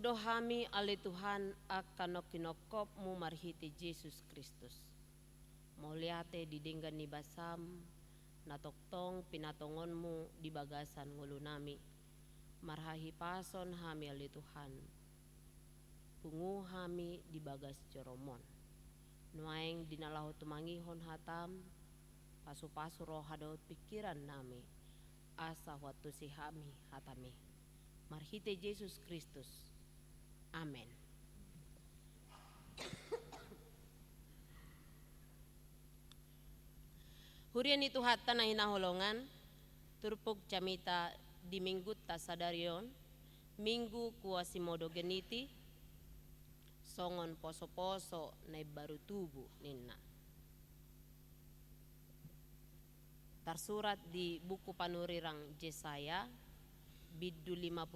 dohami ali Tuhan akan nokinokopmu marhiti Yesus Kristus. Moliate didenggan ni basam natoktong pinatongonmu di bagasan ngulunami. Marhahi pason hami ali Tuhan. Pungu hami di bagas joromon. Nuaing dinalahu tumangihon hatam. Pasu-pasu roh hadot pikiran nami. Asa waktu si hami hatami. Marhite Yesus Kristus. Amen. Hurian itu hatta na hinaholongan. Turpuk camita di minggu tasadarion. Minggu kuasimodo geniti. Songon poso-poso na baru tubuh ninna. Tersurat di buku panurirang Yesaya Biddu 55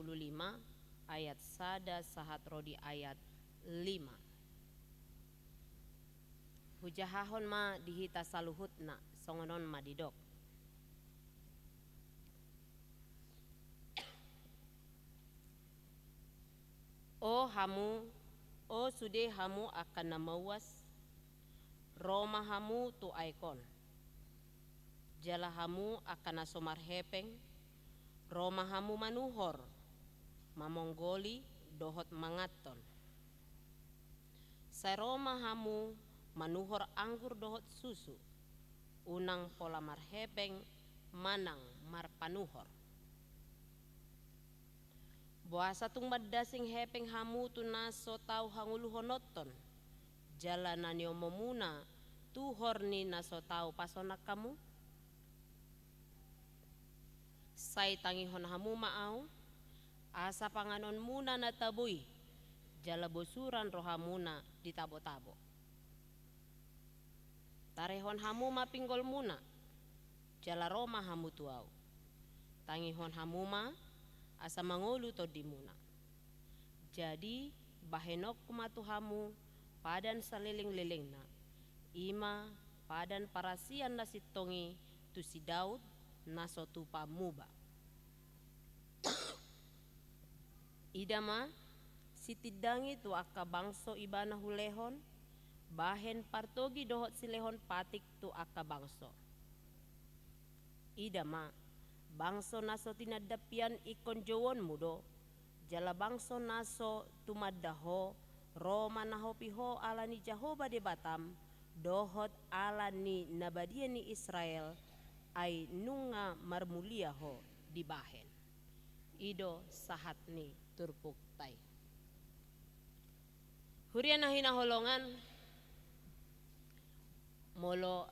ayat sada sahat rodi ayat 5. Hujahahon ma dihita saluhutna songonon ma didok. O sude hamu akan namawas Roma hamu tu aikon. Jala hamu akan nasomar hepeng. Roma hamu manuhor. Mamonggoli dohot mangaton. Sa Roma hamu manuhor anggur dohot susu. Unang pola marhepeng manang marpanuhor. Buasa tung madasing hepeng hamu tu naso tau hanguluhonoton. Jala nanio momuna tuhor ni naso tau pasonak kamu. Say tangihon hamu maau. Asa panganon muna na tabui. Jala bosuran rohamuna di tabo-tabo. Tarehon hamu mapinggol muna. Jala Roma hamu tuau. Tangihon hamu ma asa mangolu to di muna. Jadi bahenok kumatu hamu padan saliling-lilingna. Ima padan parasian nasitongi tu si Daud naso tupa muba. Idama si tidangi tu akka bangso ibana hulehon. Bahen partogi dohot silehon patik tu akka bangso. Idama bangso naso tinadapian ikon jowon mudo. Jala bangso naso tumadaho. Roma naho piho ala ni Jehovah de Batam. Dohot ala ni nabadia ni Israel. Ay nunga marmulia ho di bahen. Ido sahat ni turpuk tay. Hurian na hinaholongan. Molo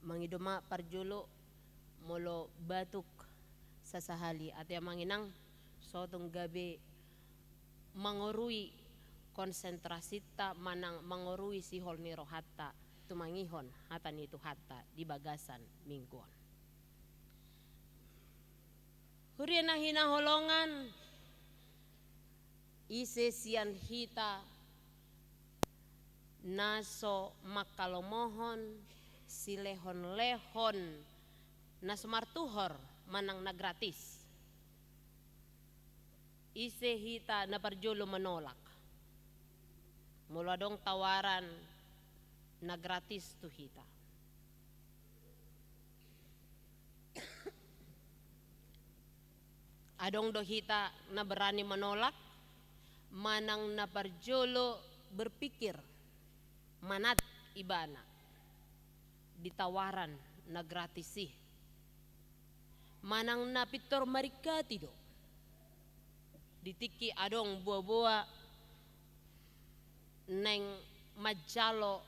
mangidoma parjulo. Molo batuk sasahali. At yung manginang sotong gabi mangorui konsentrasita manang mangorui sihol ni rohata. Tumangihon hata nito hata di bagasan mingguan. Hurian na hinaholongan. Ise sian hita naso makalomohon silehon-lehon naso martuhor manang nagratis. Ise hita na parjolo menolak. Mula dong tawaran na gratis tu hita. Adong do hita na berani menolak. Manang na parjolo berpikir. Manat ibana. Ditawaran na gratisi. Manang na pitor marikati do. Ditiki adong buah-buah neng majalo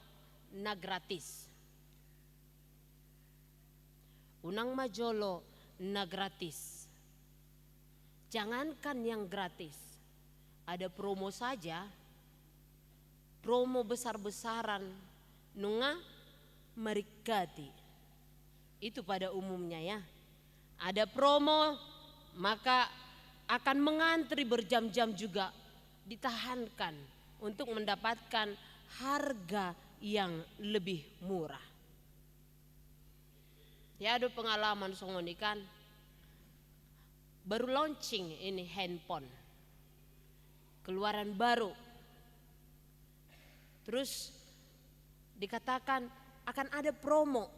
na gratis. Unang majolo na gratis. Jangankan yang gratis. Ada promo saja. Promo besar-besaran. Nunga marikati. Itu pada umumnya ya. Ada promo maka akan mengantri berjam-jam juga. Ditahankan untuk mendapatkan harga yang lebih murah. Ya ada pengalaman songonikan. Baru launching ini handphone. keluaran baru. Terus dikatakan akan ada promo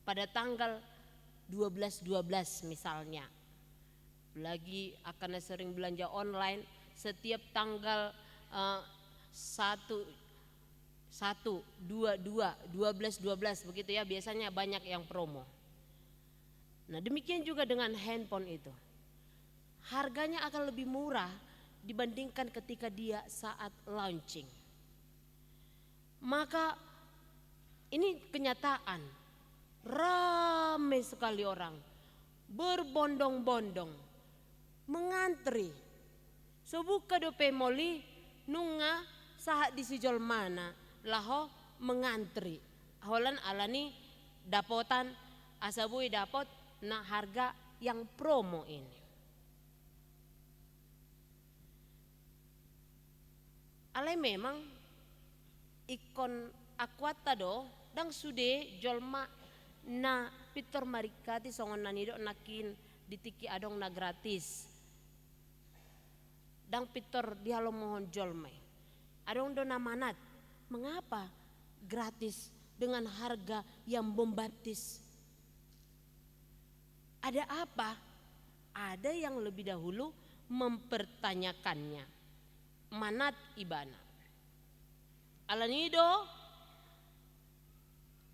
pada tanggal 12-12 misalnya. Lagi akan sering belanja online setiap tanggal 12 begitu ya, biasanya banyak yang promo. Nah demikian juga dengan handphone itu. Harganya akan lebih murah dibandingkan ketika dia saat launching. Maka ini kenyataan, ramai sekali orang berbondong-bondong mengantri. Sebuka dope moli nunga saat disijol mana laho mengantri. Holan alani dapotan asabui dapot na harga yang promo ini. Alai memang ikon akwata do dang sude jolma na pitor marikati songon nanido nakin ditiki adong na gratis. Dang pitor dialo mohon jolma. Adong do na manat. Mengapa gratis dengan harga yang bombastis? Ada apa? Ada yang lebih dahulu mempertanyakannya. Manat ibana. Alanido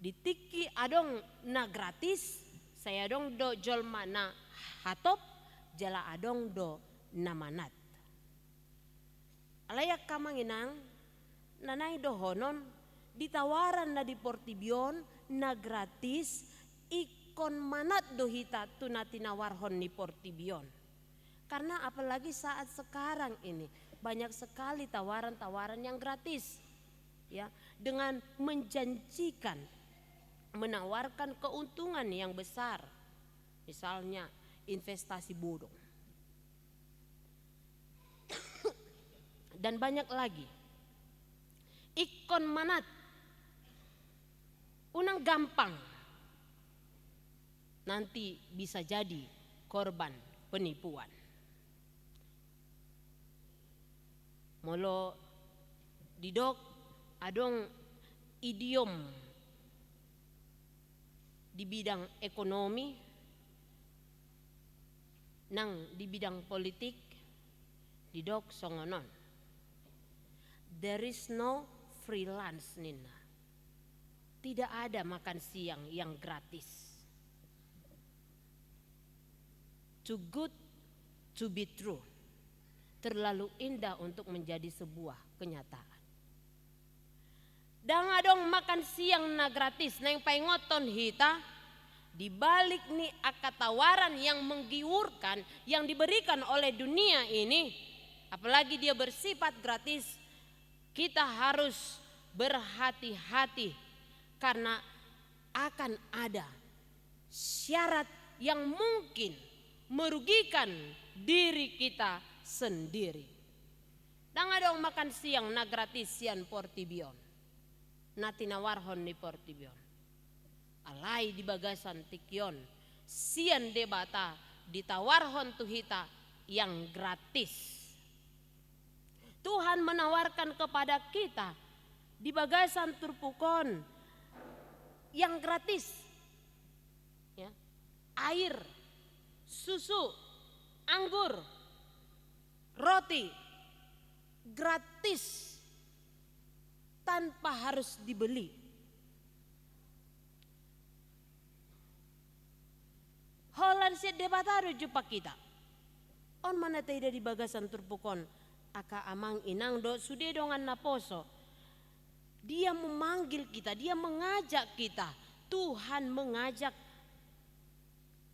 ditiki adong na gratis, saya dong do jol mana hatop, jala adong do na manat. Alayak kamanginang nanay do honon ditawaran na di Portibion na gratis ikon manat do hita tu na tinawarhon ni Portibion. Karena apalagi saat sekarang ini banyak sekali tawaran-tawaran yang gratis. Ya, dengan menjanjikan menawarkan keuntungan yang besar, misalnya investasi bodong dan banyak lagi. Ikon manat unang gampang nanti bisa jadi korban penipuan. Molo didok adong idiom di bidang ekonomi, nang di bidang politik, didok songonon. There is no freelance nina. Tidak ada makan siang yang gratis. Too good to be true. Terlalu indah untuk menjadi sebuah kenyataan. Dang adong makan siang na gratis neng paingoton hita di balik ni akatawaran yang menggiurkan yang diberikan oleh dunia ini, apalagi dia bersifat gratis, kita harus berhati-hati karena akan ada syarat yang mungkin merugikan diri kita sendiri. Dang adong makan siang na gratis sian Portibion. Nati nawarhon ni Portibion. Alai di bagasan tikyon. Sian debata ditawarhon tuhita yang gratis. Tuhan menawarkan kepada kita di bagasan turpukon yang gratis. Ya. Air, susu, anggur, roti gratis. Tanpa harus dibeli. Holan si debatado jupa kita. On mana tidak di bagasan turpukon. Aka amang inang do sude dongan naposo. Dia memanggil kita, dia mengajak kita. Tuhan mengajak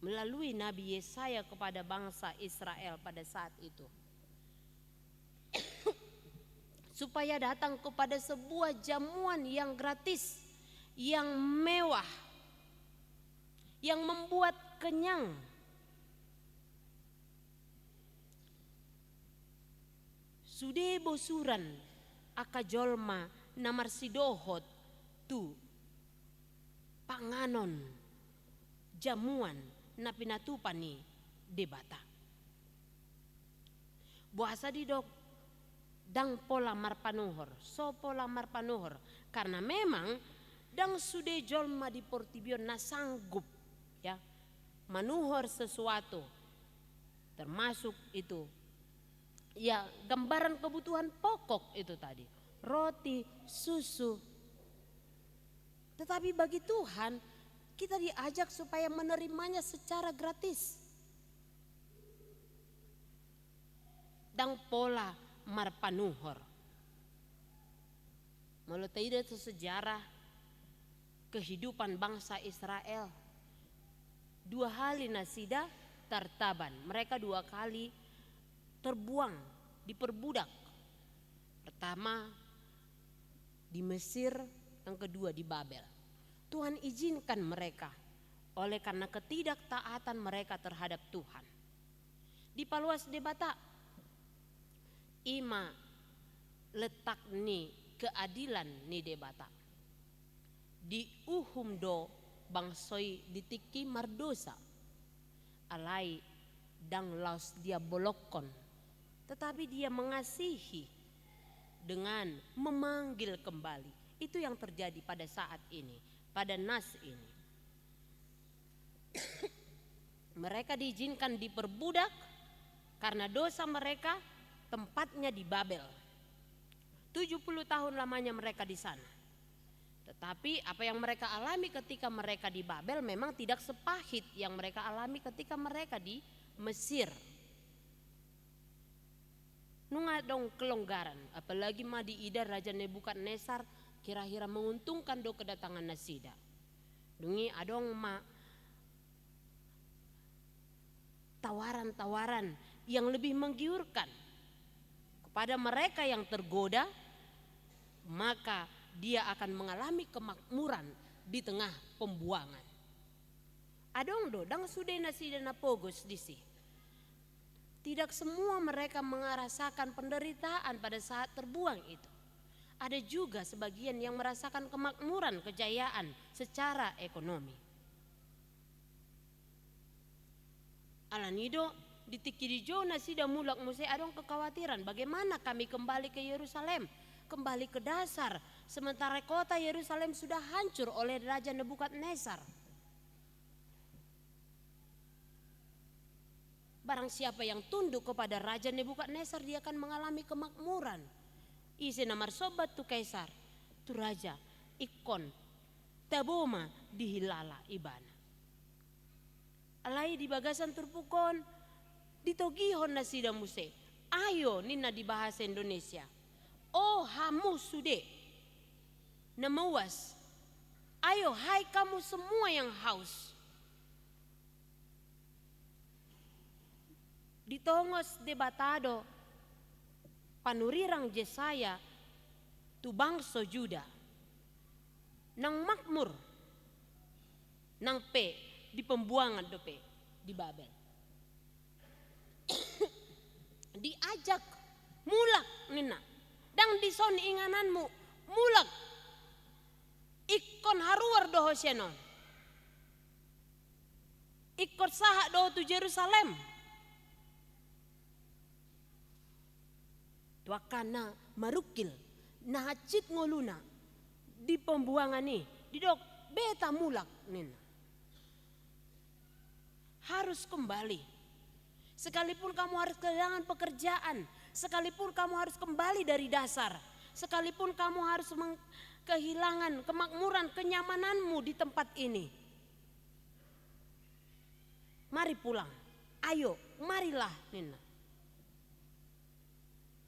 melalui Nabi Yesaya kepada bangsa Israel pada saat itu. Supaya datang kepada sebuah jamuan yang gratis, yang mewah, yang membuat kenyang. Sude bosuran akajolma namar sidohot tu panganon jamuan na pinatupani debata. Buasa di dok dang pola marpanuhor, so pola marpanuhor, karena memang dang sude jolma di portibion na sanggup ya manuhor sesuatu, termasuk itu ya gambaran kebutuhan pokok itu tadi, roti, susu. Tetapi bagi Tuhan kita diajak supaya menerimanya secara gratis. Dang pola marpanuhor. Melalui itu sejarah kehidupan bangsa Israel. 2 kali nasida tertaban. Mereka 2 kali terbuang, diperbudak. Pertama di Mesir, yang kedua di Babel. Tuhan izinkan mereka oleh karena ketidaktaatan mereka terhadap Tuhan. Di paluas debata ima letak ni keadilan ni debata. Di uhum do bangsoi ditiki mardosa. Alai dang laus dia bolokon. Tetapi dia mengasihi dengan memanggil kembali. Itu yang terjadi pada saat ini, pada nas ini. Mereka diizinkan diperbudak karena dosa mereka, tempatnya di Babel. 70 tahun lamanya mereka di sana. Tetapi apa yang mereka alami ketika mereka di Babel memang tidak sepahit yang mereka alami ketika mereka di Mesir. Nunga dong kelonggaran, apalagi Madi Ida Raja Nebukadnezar kira-kira menguntungkan do kedatangan nasida. Dungi adong ma tawaran-tawaran yang lebih menggiurkan kepada mereka yang tergoda, maka dia akan mengalami kemakmuran di tengah pembuangan. Adong do dang sude nasida na pogos disi. Tidak semua mereka merasakan penderitaan pada saat terbuang itu. Ada juga sebagian yang merasakan kemakmuran, kejayaan secara ekonomi. Alanido ditikidijo nasida mulak muse adong kekhawatiran bagaimana kami kembali ke Yerusalem, kembali ke dasar sementara kota Yerusalem sudah hancur oleh Raja Nebukadnezar. Barang siapa yang tunduk kepada Raja Nebukadnezar dia akan mengalami kemakmuran. Isi namar sobat tu kaisar, tu raja, ikon, taboma dihilala ibana. Alai di bagasan turpukon, ditogihon na sida muse. Ayo nina di bahasa Indonesia. Oh hamu sude, namawas. Ayo hai kamu semua yang haus. Ditongos debatado panurirang Jesaya tu bangsa Juda nang makmur nang pe di pembuangan dope di Babel. Diajak mulak nina dang dison ingananmu mulak ikon haruar doho senon ikon saha doho tu Jerusalem. Wakana marukil nahacit ngoluna di pembuangan nih didok beta mulak nina harus kembali sekalipun kamu harus kehilangan pekerjaan, sekalipun kamu harus kembali dari dasar, sekalipun kamu harus kehilangan kemakmuran kenyamananmu di tempat ini, mari pulang, ayo marilah nina.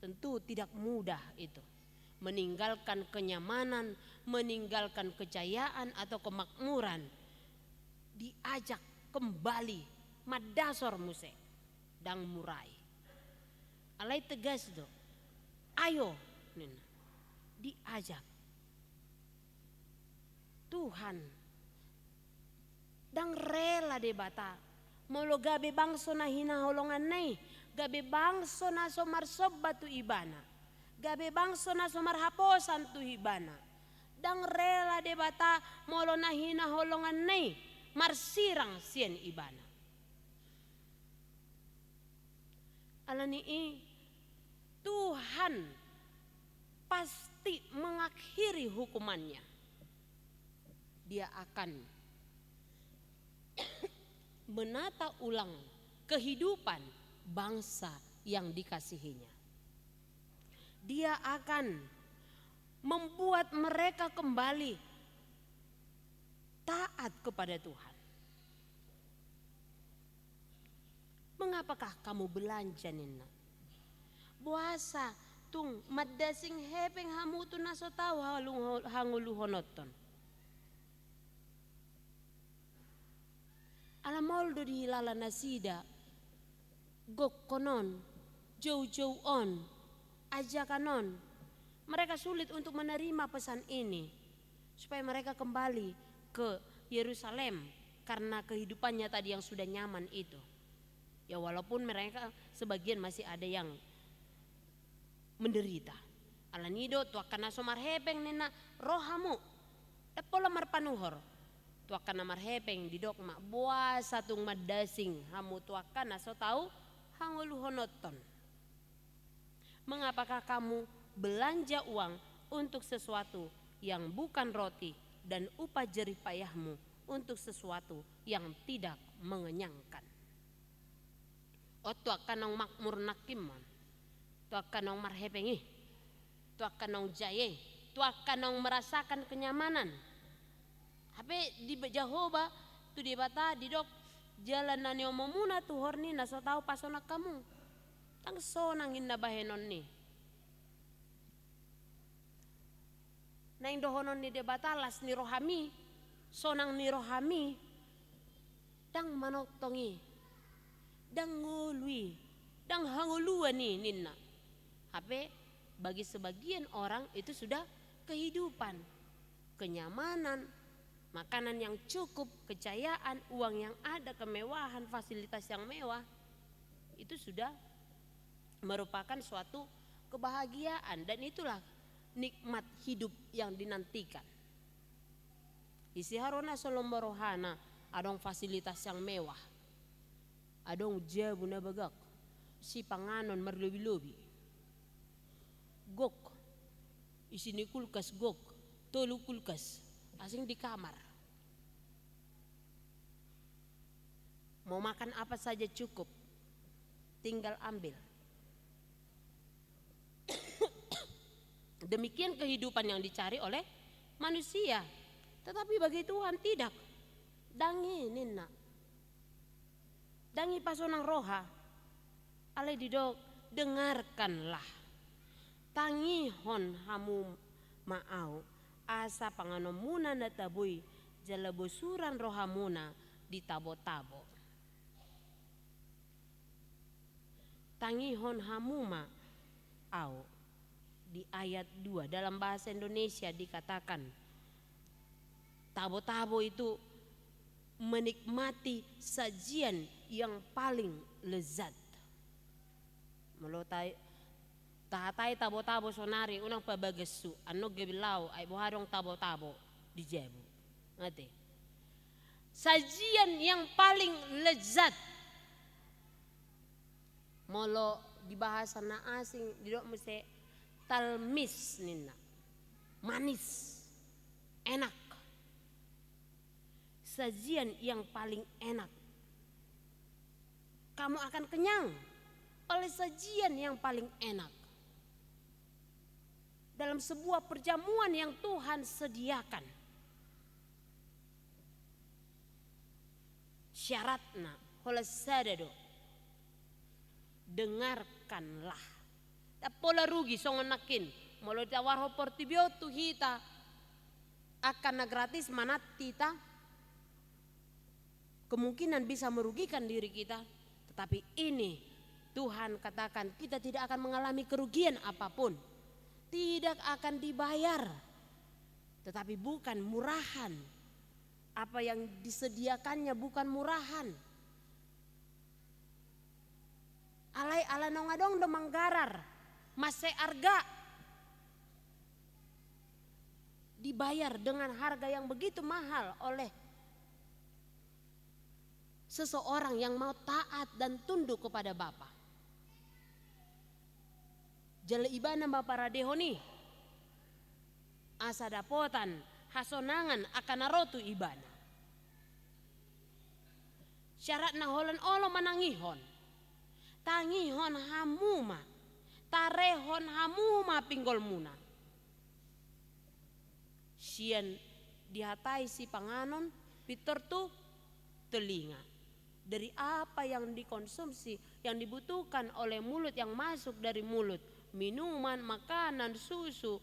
Tentu tidak mudah itu. Meninggalkan kenyamanan, meninggalkan kejayaan atau kemakmuran. Diajak kembali madasor muse dang murai. Alai tegas do. Ayo nina. Diajak. Tuhan dang rela debata. Molo gabe bangso na hina holongan nai. Gabe bangso na somar sobat tu ibana. Gabe bangso na somar haposan tu ibana. Dang rela debata molo na hina holongan nei marsirang sien ibana. Alani Tuhan pasti mengakhiri hukumannya. Dia akan menata ulang kehidupan bangsa yang dikasihinya. Dia akan membuat mereka kembali taat kepada Tuhan. Mengapakah kamu belanja nina? Buasa tung madasing hepeng hamu tu naso tau hanguluhonoton. Alamoldo di hilala nasida gok konon jauh-jauh on ajakanon. Mereka sulit untuk menerima pesan ini supaya mereka kembali ke Yerusalem karena kehidupannya tadi yang sudah nyaman itu. Ya walaupun mereka sebagian masih ada yang menderita. Alanido tuakana somar hepeng nena rohamu dapola marpanuhor. Tuakana marhepeng di dogma buas satung madasing hamu tuakana so tahu hanguluhonoton. Mengapakah kamu belanja uang untuk sesuatu yang bukan roti dan upah jerih payahmu untuk sesuatu yang tidak mengenyangkan? O tuakanong makmur nakimman, tuakanong marhepengi, tuakanong jaye, tuakanong merasakan kenyamanan. Tapi di Jehovah tu di bata di dok jalan nani omomuna tu horni naso tahu pasonak kamu. Tang sonangin na bahenon ni. Naing dohonon ni debatalas ni rohami, sonang ni rohami, dang manoktongi, dang ngului, dang hanguluan ni ninna. Tapi bagi sebagian orang itu sudah kehidupan, kenyamanan, makanan yang cukup, kejayaan, uang yang ada, kemewahan, fasilitas yang mewah, itu sudah merupakan suatu kebahagiaan dan itulah nikmat hidup yang dinantikan. Isi harona solombo rohana adong fasilitas yang mewah, adong jabu na bagak, si panganon marlobi-lobi, gok, isi ni kulkas gok, tolu kulkas, asing di kamar. Mau makan apa saja cukup, tinggal ambil. Demikian kehidupan yang dicari oleh manusia. Tetapi bagi Tuhan tidak. Dangi nina. Dangi pasonang roha. Ale didok dengarkanlah. Tangihon hamu maau. Asa panganomuna natabui. Jalabosuran rohamuna di tabo-tabo. Tangihon hamu maau. Di ayat 2 dalam bahasa Indonesia dikatakan tabo-tabo itu menikmati sajian yang paling lezat. Melotai tahatai tabo-tabo sonari unang pabagasu ano gebilau ay buharong tabo-tabo di jebu. Ngati. Sajian yang paling lezat. Molo di bahasa na asing didok mesti talmis nina, manis, enak, sajian yang paling enak. Kamu akan kenyang oleh sajian yang paling enak dalam sebuah perjamuan yang Tuhan sediakan. Syaratna oleh sadado, dengarkanlah. Pola rugi songon nakin molo tawar ho portibio tu hita akan na gratis manat tita kemungkinan bisa merugikan diri kita, tetapi ini Tuhan katakan kita tidak akan mengalami kerugian apapun, tidak akan dibayar, tetapi bukan murahan. Apa yang disediakannya bukan murahan. Alai ala nongadong do manggarar masih arga dibayar dengan harga yang begitu mahal oleh seseorang yang mau taat dan tunduk kepada Bapa. Jala ibana Bapa radehoni asa dapotan hasonangan akan rotu ibana. Syarat naholan olo manangihon. Tangihon hamuma. Tarehon hamuma pinggol muna. Sian dihatai si panganon pitor tu telinga. Dari apa yang dikonsumsi, yang dibutuhkan oleh mulut, yang masuk dari mulut. Minuman, makanan, susu,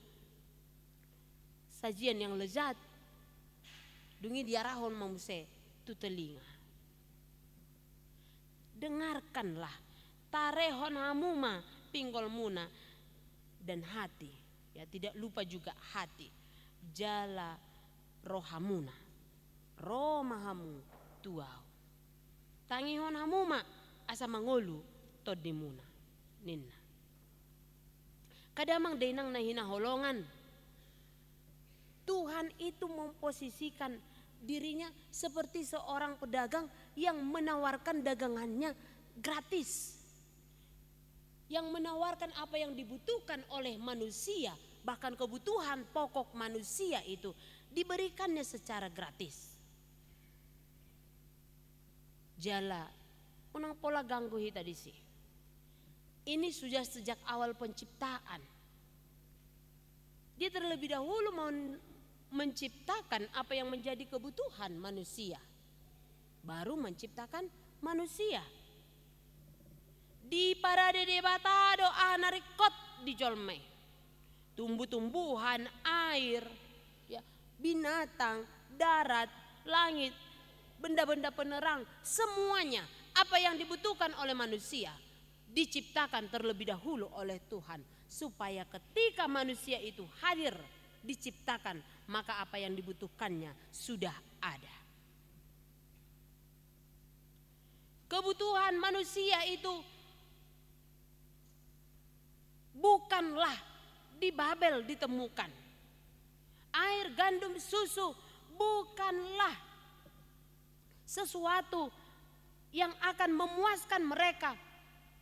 sajian yang lezat. Dungi diarahon mamuse tu telinga. Dengarkanlah. Tarehon hamuma pinggol muna. Dan hati. Ya, tidak lupa juga hati. Jala rohamuna. Romahamu tuau. Tangihon hamuma asa mangolu todimuna ninna. Kadamang denang na hinaholongan. Tuhan itu memposisikan dirinya seperti seorang pedagang yang menawarkan dagangannya gratis. Yang menawarkan apa yang dibutuhkan oleh manusia, bahkan kebutuhan pokok manusia itu diberikannya secara gratis. Jala, unang pola ganggu hita di sini. Ini sudah sejak awal penciptaan. Dia terlebih dahulu mau menciptakan apa yang menjadi kebutuhan manusia. Baru menciptakan manusia. Di parade de batado anarikot di jolme. Tumbuh-tumbuhan, air, ya, binatang, darat, langit, benda-benda penerang, semuanya apa yang dibutuhkan oleh manusia diciptakan terlebih dahulu oleh Tuhan, supaya ketika manusia itu hadir diciptakan, maka apa yang dibutuhkannya sudah ada. Kebutuhan manusia itu bukanlah di Babel ditemukan. Air, gandum, susu bukanlah sesuatu yang akan memuaskan mereka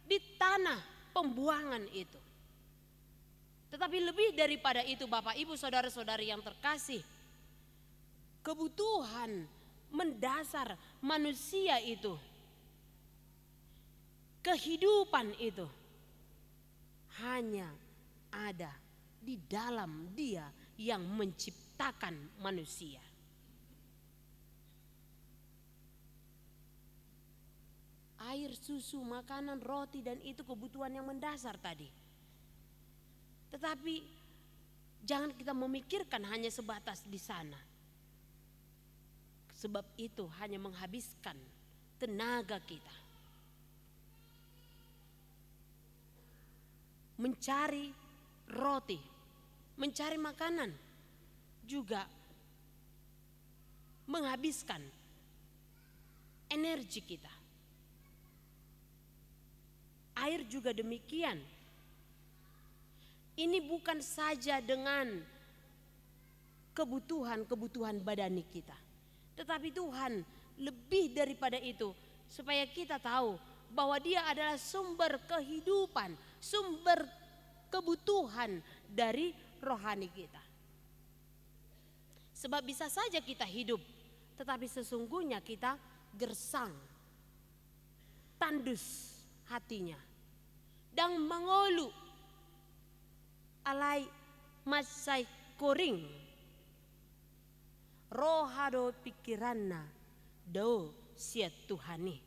di tanah pembuangan itu. Tetapi lebih daripada itu, Bapak Ibu saudara-saudari yang terkasih, kebutuhan mendasar manusia itu, kehidupan itu hanya ada di dalam Dia yang menciptakan manusia. Air, susu, makanan, roti, dan itu kebutuhan yang mendasar tadi. Tetapi jangan kita memikirkan hanya sebatas di sana. Sebab itu hanya menghabiskan tenaga kita. Mencari roti, mencari makanan, juga menghabiskan energi kita. Air juga demikian. Ini bukan saja dengan kebutuhan badani kita, tetapi Tuhan lebih daripada itu, supaya kita tahu bahwa Dia adalah sumber kehidupan, sumber kebutuhan dari rohani kita. Sebab bisa saja kita hidup, tetapi sesungguhnya kita gersang, tandus hatinya, dan mengolu alai masai koring rohado pikiranna do siat Tuhani.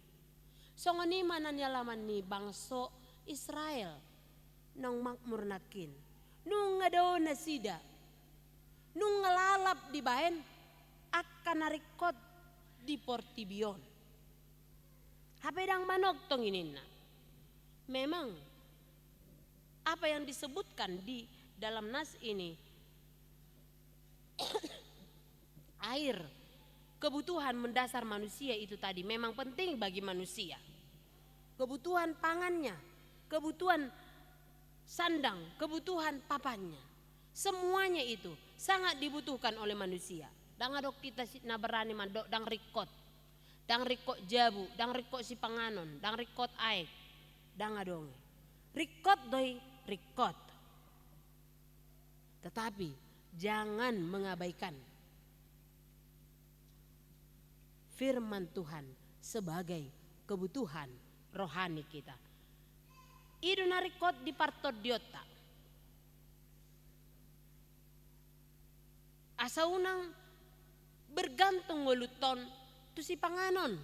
Songoni mana nyalaman ni bangso Israel nang makmur nakin nung ngado nasida nung ngalalap di bahen akan narikot di Portibion. Hapedang manok tong inina. Memang apa yang disebutkan di dalam nas ini air, kebutuhan mendasar manusia itu tadi memang penting bagi manusia. Kebutuhan pangannya, kebutuhan sandang, kebutuhan papannya, semuanya itu sangat dibutuhkan oleh manusia. Dang adok kita naberani mandok dang rikot jabu, dang rikot si panganon, dang rikot aek, dang adong. Rikot doi rikot. Tetapi Jangan mengabaikan firman Tuhan sebagai kebutuhan rohani kita. Idu narikot di partodiota. Asa unang bergantung waluton tu si panganon.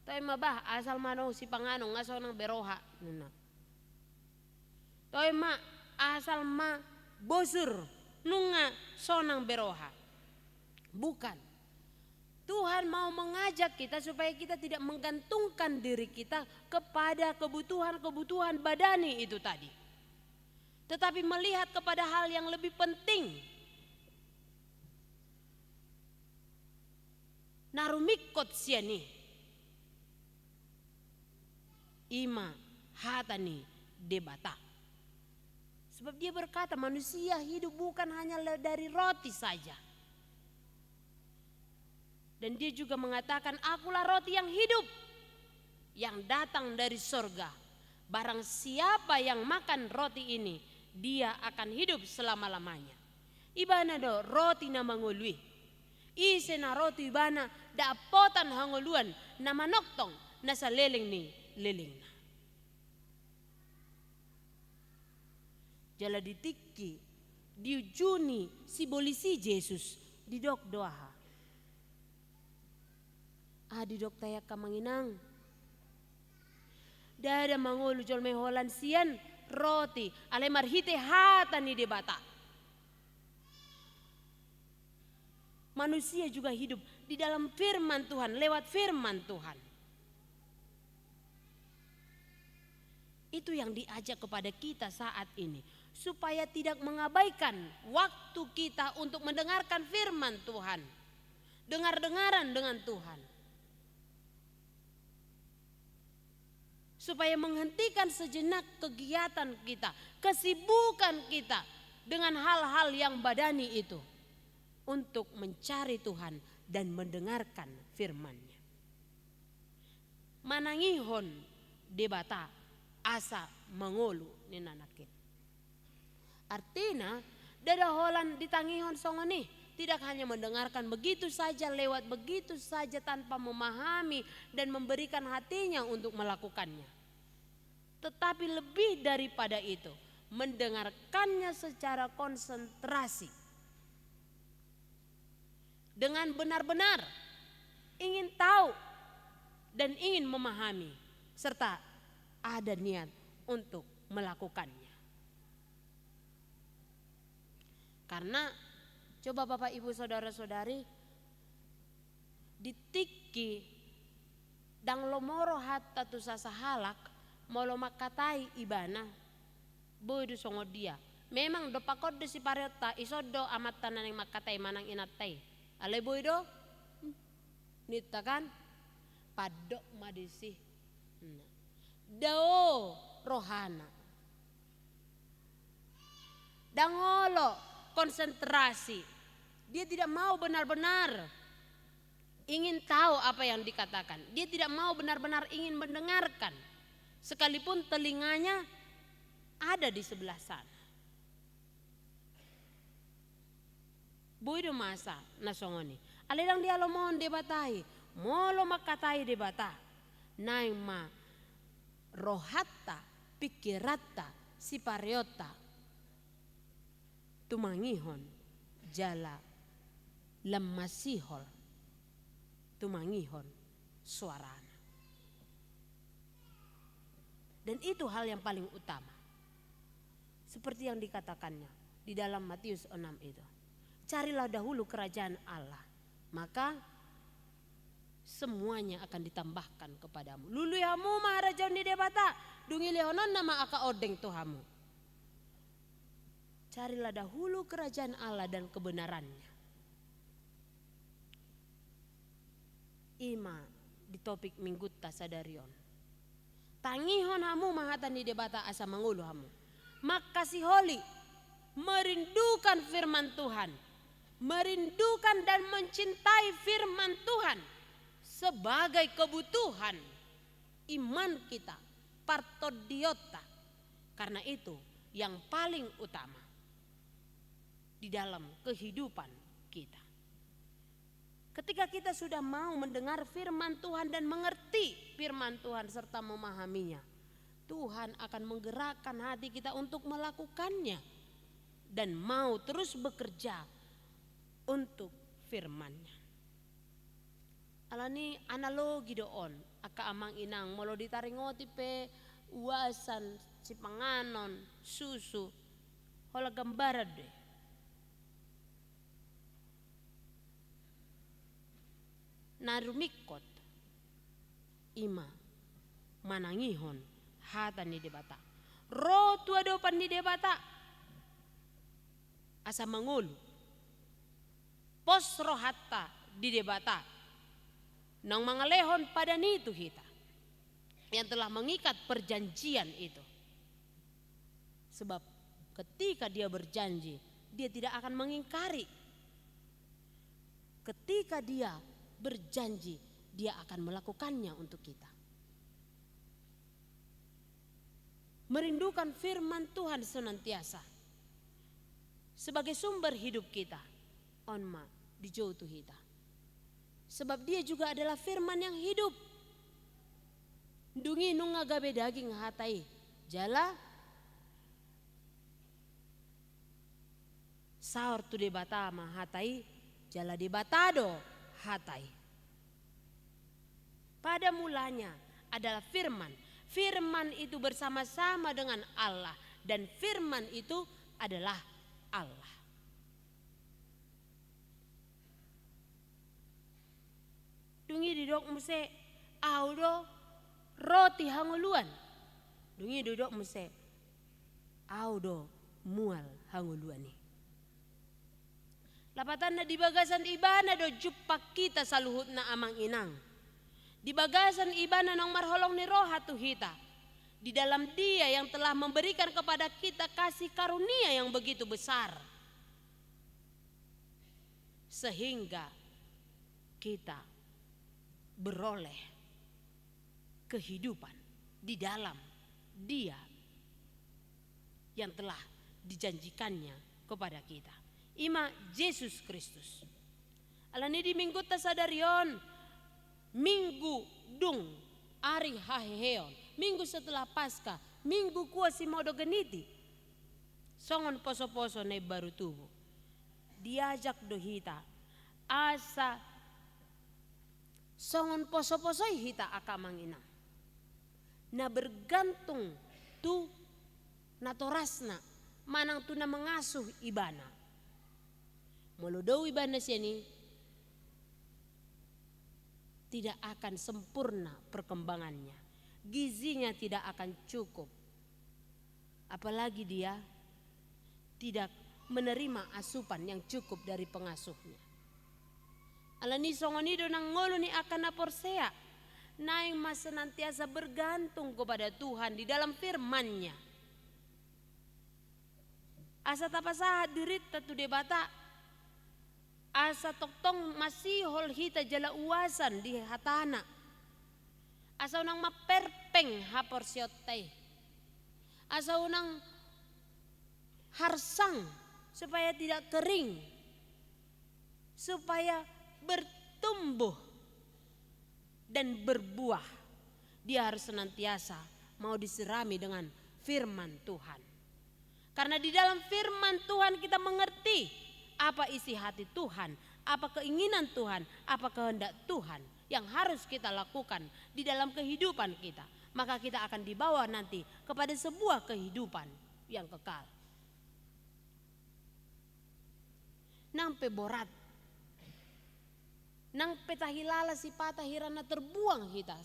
Toy mabah asal mano si panganon asal nang beroha. Toy ma asal ma bosur nunga sonang beroha. Bukan. Tuhan mau mengajak kita supaya kita tidak menggantungkan diri kita kepada kebutuhan-kebutuhan badani itu tadi. Tetapi melihat kepada hal yang lebih penting. Narumikot siani. Ima hatani debata. Sebab dia berkata manusia hidup bukan hanya dari roti saja. Dan dia juga mengatakan, akulah roti yang hidup, yang datang dari sorga. Barang siapa yang makan roti ini, dia akan hidup selama-lamanya. Ibana do roti na mangului. Ise na roti ibana dapotan hangoluan na manoktong na sa leleng ni leleng na. Jala ditiki, diujuni si bolisi Jesus, didok doaha. Didok tayak kamanginang. Dada mangolu jol meholan sian roti ale marhite hata ni debata. Manusia juga hidup di dalam firman Tuhan, lewat firman Tuhan. Itu yang diajak kepada kita saat ini, supaya tidak mengabaikan waktu kita untuk mendengarkan firman Tuhan, dengar-dengaran dengan Tuhan, supaya menghentikan sejenak kegiatan kita, kesibukan kita dengan hal-hal yang badani itu, untuk mencari Tuhan dan mendengarkan firman-Nya. Manangihon debata asa mangolu ni nanakin. Artinya dadaholan ditangihon songoni, tidak hanya mendengarkan begitu saja, lewat begitu saja tanpa memahami dan memberikan hatinya untuk melakukannya. Tetapi lebih daripada itu, mendengarkannya secara konsentrasi. Dengan benar-benar ingin tahu dan ingin memahami, serta ada niat untuk melakukannya. Karena coba Bapak Ibu Saudara-saudari, ditiki dang lomoro hatta tu sasahalak molo makatai ibana boydo songo dia. Memang do pakod de si pareta isodo amat tanan yang makatai manang inatai. Ale boydo nita kan padok madisi. Dao rohana. Dangolo konsentrasi. Dia tidak mau benar-benar ingin tahu apa yang dikatakan. Dia tidak mau benar-benar ingin mendengarkan. Sekalipun telinganya ada di sebelah sana. Boydo masa nasongoni. Aledang dia lomon debatai. Molo makatai debata. Naima rohatta pikirata si pariota. Tumangihon jala lemasihol. Tumangihon suarana. Dan itu hal yang paling utama. Seperti yang dikatakannya di dalam Matius 6 itu. Carilah dahulu kerajaan Allah, maka semuanya akan ditambahkan kepadamu. Luluyamu maharajaun di debata, dungilihonon nama aka odeng tuhamu. Carilah dahulu kerajaan Allah dan kebenarannya. Ima di topik minggu tasadarion. Tangihon hamu mahatan di debata asa mangulu hamu. Makasih holi, merindukan firman Tuhan. Merindukan dan mencintai firman Tuhan sebagai kebutuhan iman kita, partodiota. Karena itu yang paling utama. di dalam kehidupan kita. Ketika kita sudah mau mendengar firman Tuhan dan mengerti firman Tuhan serta memahaminya, Tuhan akan menggerakkan hati kita untuk melakukannya dan mau terus bekerja untuk firman-Nya. Alani analogi doon aka amang inang molo ditaringoti pe uasan si panganon susu hola gambarad de. Narumikot ima manangihon hata ni debata. Ro tua dopan ni debata asa mangulu. Pos rohatta di debata. Nang mangalehon pada nitu hita yang telah mengikat perjanjian itu. Sebab ketika dia berjanji, dia tidak akan mengingkari. Ketika dia berjanji, dia akan melakukannya untuk kita. Merindukan firman Tuhan senantiasa sebagai sumber hidup kita. Onma dijauh hita. Sebab dia juga adalah firman yang hidup. Dungi nunga gabe daging hatai. Jala saur tu debata ma hatai. Jala debatado hatai. Pada mulanya adalah firman. Firman itu bersama-sama dengan Allah. Dan firman itu adalah Allah. Dungi duduk muse audo roti hanguluan. Dungi duduk muse audo mual hanguluan ni. Lapatan na di bagasan ibana do jupak kita saluhut na amang inang. Di bagasan ibana nang marholong ni roha tu hita. Di dalam dia yang telah memberikan kepada kita kasih karunia yang begitu besar. Sehingga kita beroleh kehidupan di dalam dia yang telah dijanjikannya kepada kita. Ima Yesus Kristus. Alani di minggu tasadarion minggu dung ari haheon minggu setelah Paskah minggu kuasi modo geniti songon poso-poso ne baru tubuh diajak dohita asa songon poso-posoi hita akamang ina. Na bergantung tu natorasna manang tu na mengasuh ibana. Molodow ibana siya ni tidak akan sempurna perkembangannya. Gizinya tidak akan cukup. Apalagi dia tidak menerima asupan yang cukup dari pengasuhnya. Alani songonido nang ngolo ni akan naporsea. Naing mas senantiasa bergantung kepada Tuhan di dalam firman-Nya. Asa tapasahat dirit tatu debata. Asa toktong masihol hita jala uasan di hatana. Asa unang maperpeng haporsiotay. Asa unang harsang supaya tidak kering. Supaya bertumbuh dan berbuah. Dia harus senantiasa mau disirami dengan firman Tuhan. Karena di dalam firman Tuhan kita mengerti apa isi hati Tuhan, apa keinginan Tuhan, apa kehendak Tuhan yang harus kita lakukan di dalam kehidupan kita. Maka kita akan dibawa nanti kepada sebuah kehidupan yang kekal. Nampe borat nang petahilala si patahirana terbuang kita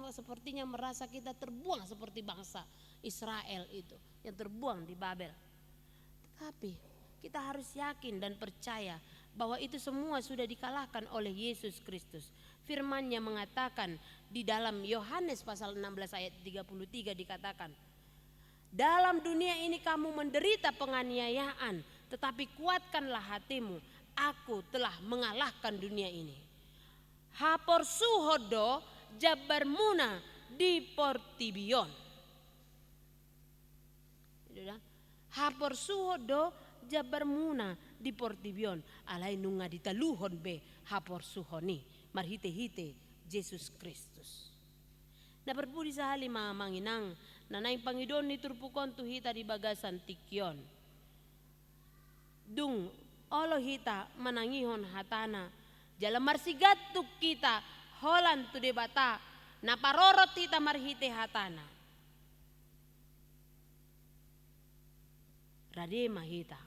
sepertinya merasa kita terbuang seperti bangsa Israel itu yang terbuang di Babel. Tetapi kita harus yakin dan percaya bahwa itu semua sudah dikalahkan oleh Yesus Kristus. Firman-Nya mengatakan di dalam Yohanes pasal 16 ayat 33 dikatakan, dalam dunia ini kamu menderita penganiayaan, tetapi kuatkanlah hatimu, aku telah mengalahkan dunia ini. Hapor suhodo jabar muna di portibion. Hapor suhodo jabar muna di portibion alay nunga ditaluhon be hapor suhoni marhite-hite Jesus Kristus. Na berbudi sahali mga manginang nanay Pangidon ni turpukon tu hita di bagasan tikyon. Dung olo hita manangihon hatana jala marsigat tu kita holan tu debata naparorot hita marhite hatana. Rade mahita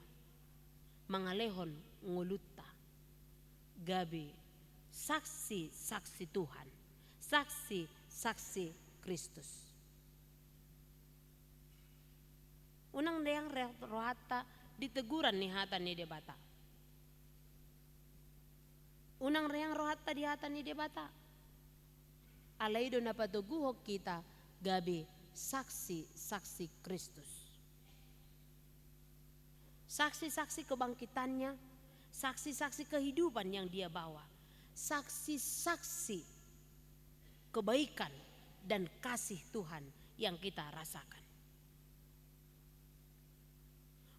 mangalehon ngulutta gabi saksi-saksi Tuhan, saksi-saksi Kristus. Unang dayang rohata diteguran ni hata ni debata. Unang dayang rohata di hata ni debata. Alay do napatuguhok kita gabi saksi-saksi Kristus. Saksi-saksi kebangkitannya, saksi-saksi kehidupan yang dia bawa, saksi-saksi kebaikan dan kasih Tuhan yang kita rasakan.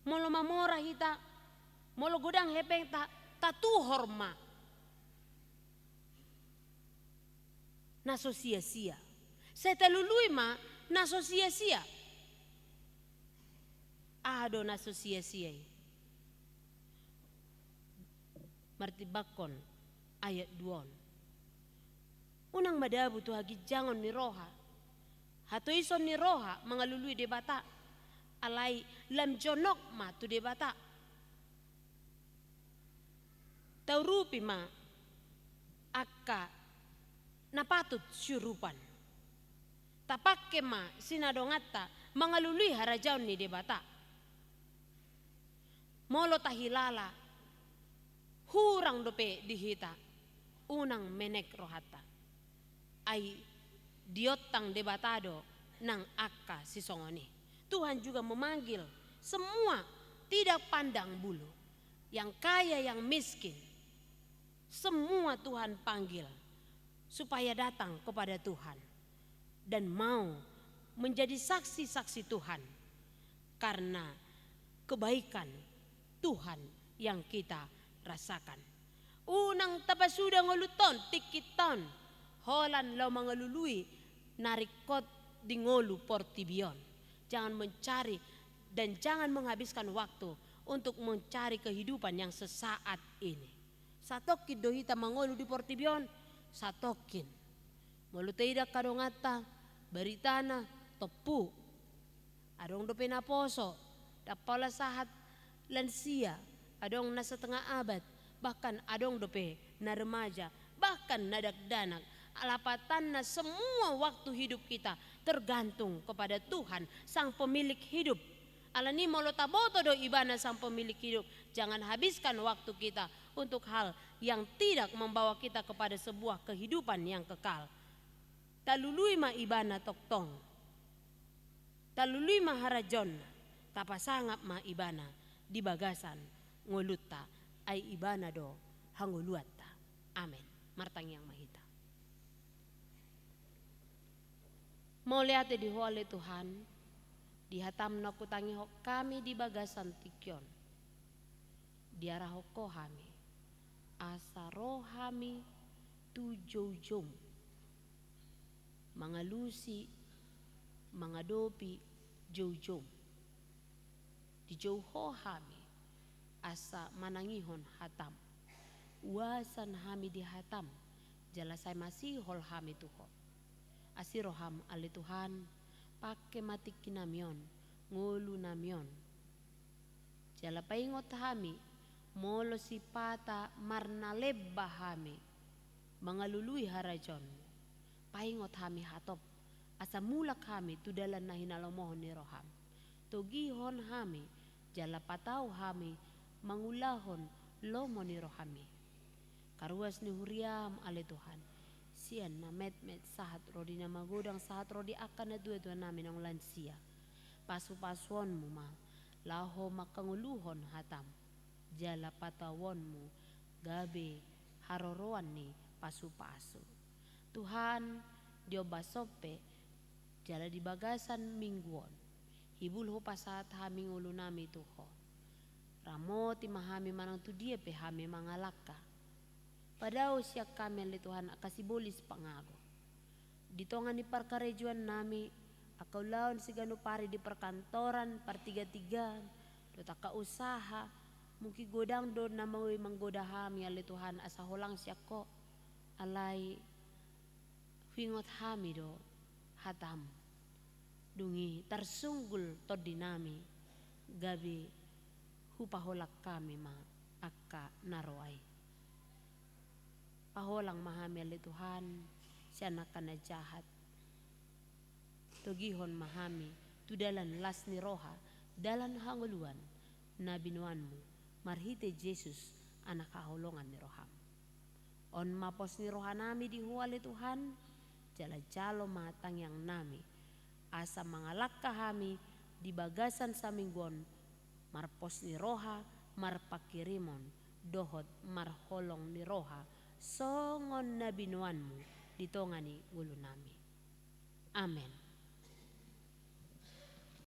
Molo mamora hita, molo godang hepeng tatu horma, naso sia-sia. Setelului ma naso sia-sia. Ado naso sia-sia. Martibakon ayat 2. Unang madabu tu hagi jangon ni roha. Hato ison ni roha mangalului debata. Alai lam jonok ma tu debata. Taurupi ma akka napatut syurupan. Tapakke ma sinadongata mangalului harajaon ni debata. Molo tahilala hurang dope dihita unang menek rohata ay diotang debatado ng akka sisongoni. Tuhan juga memanggil semua tidak pandang bulu, yang kaya yang miskin, semua Tuhan panggil supaya datang kepada Tuhan dan mau menjadi saksi-saksi Tuhan karena kebaikan Tuhan yang kita rasakan. Unang tapasuda ngoluton tikiton holan law mangalului narikot di ngolu portibion. Jangan mencari dan jangan menghabiskan waktu untuk mencari kehidupan yang sesaat ini. Satokin dohita mangolu di portibion, satokin. Moluteidak kadongata beritana topu. Adong do penaposo, dapala sahat lansia, adong nasa tengah abad, bahkan adong dope na remaja, bahkan nadagdanak. Alapatan na semua waktu hidup kita tergantung kepada Tuhan sang pemilik hidup. Alani molotaboto do ibana sang pemilik hidup. Jangan habiskan waktu kita untuk hal yang tidak membawa kita kepada sebuah kehidupan yang kekal. Talului ma ibana toktong, talului ma harajon, tapasangap ma ibana di bagasan ngoluta ay ibana do hanguluata. Amen. Martang yang mahita. Mau lihat di oleh Tuhan, dihatam na kutangi hok kami di bagasan tikyon. Diarah hoko kami, asaro kami tujojom. Mga lusi, mga dopi, jojom. Di jauho kami, asa manangihon hatam. Uasan kami di hatam, jalasay masihol kami tuho. Asiroham ali Tuhan, pakai mati kinamyon, ngulu namyon. Jala paingot kami, molo sipata marnalebba kami, mga lului harajon. Paingot kami hatop, asa mulak kami tudalan na hinalamohon ni roham. Tugihon kami, jala pataw kami, mangulahon lomo ni rohami. Karuas ni huriam ali Tuhan. Sian na met-met sahat rodi na magodang sahat rodi akan na dua-dua namin ang lansia. Pasu-pasuan mo ma, laho makanguluhon hatam. Jala patawon mo, gabi haroroan ni pasu-pasu. Tuhan, Dio basope, jala di bagasan mingguon. Hibulho pasat haming ulo nami tuho. ramo ti mahami manang tu dia pe hami mangalaka. Padao siya kami ali Tuhan akasibulis pangago. Ditongan ni parkarejuan nami, akaw laon si ganupari di perkantoran, partiga-tigan, do taka usaha, mungkin godang do na mawi manggoda hami ali Tuhan asa holang siya ko, alay hingot hami do hatam. Dungi tarsunggul to dinami, gabi hupaholak kami ma akka naroay. Paholang mahami ali Tuhan, siya nakana jahat. Tugihon mahami, tu dalan las ni roha, dalan hanguluan, na binuanmu, marhite Jesus, anak kahulungan ni roham. On mapos ni roha nami di huwali Tuhan, jala-jalo matang yang nami, asa mangalak kahami, di bagasan sa minggon, marpos ni roha, marpakirimon, dohot marholong ni roha, songon na binuanmu, ditongani ulo nami. Amen.